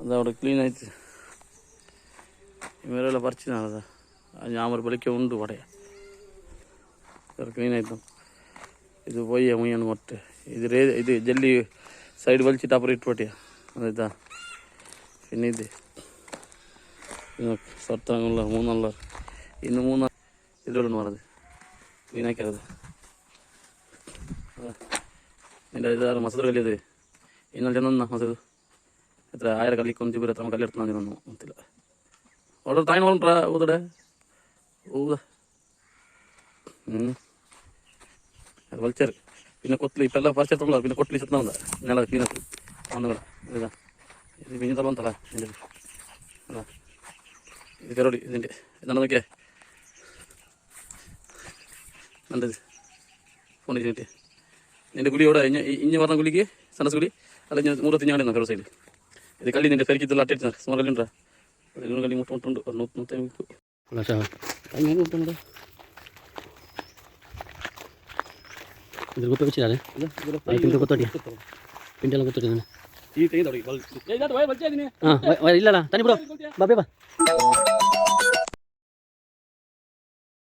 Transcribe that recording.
അതവിടെ ക്ലീൻ ആയിട്ട് ഇവരെല്ലാം പറിച്ചതാണ്. അതാ ഞാൻ ഒരു വെളിക്ക ഉണ്ട് പടയാ ക്ലീൻ ആയിട്ടും ഇത് പോയി മുയ്യാണ് മൊട്ടെ ഇത് ജല്ലി സൈഡ് വലിച്ചിട്ട് അപ്പുറം ഇട്ട് പട്ടിയാ അതാ. പിന്നെ ഇത് സർത്തങ്ങളുള്ള മൂന്നുള്ള ഇന്ന് മൂന്ന് ഇതിലൊന്ന് പറഞ്ഞത് ക്ലീനാക്കിയത്. നിൻ്റെ ഇതാറ് മസൂർ കല്ലിയത് ഇന്നലെ ചെന്ന മസൂർ എത്ര 1000 കല്ലിക്ക് ഒന്ന് ഇവർ എത്ര കല്ലെടുത്ത് നന്ദി മത്തില്ല ഓർഡർ താഴെ കൊണ്ടാ ഊതടെ ഊത അത് വലിച്ചേർ. പിന്നെ കൊത്തില് ഇപ്പം എല്ലാം പറിച്ചെടുത്തുള്ള പിന്നെ കൊട്ടിൽ ചെത്തുന്ന നില ക്ലീനാക്കി വന്നുകൂടെ ഇതാ ഇത് പിന്നെ തളന്തല ഇതിൻ്റെ അതാ ഇത് കരോടി ഇതിൻ്റെ എന്താണ് നോക്കിയേ നല്ലത് ഫോൺ ചെയ്തിട്ട് നിൻ്റെ ഗുളിയോടെ ഇഞ്ഞ് പറഞ്ഞ ഗുളിക്ക് സണസ് ഗുളി അല്ല ഞാൻ മൂറത്തി ഞാൻ കരോ സൈഡിൽ ഇത് കല്ലി നിൻ്റെ പെരുക്കിത്തുള്ള അട്ടിട്ട് സുമാർ കല്ലുണ്ടാ അതിലൊരു കല്ലി മുട്ടുണ്ട് 150 മുട്ടുണ്ട്. ഇതിൽ കുത്ത വെച്ചാൽ പിന്നെ കുത്തോട്ടിയാ പിന്നെ എല്ലാം കുത്തോട്ടി തന്നെ. ആ ഇല്ലടാ തനി ബ്രോ ബാബേ ബാ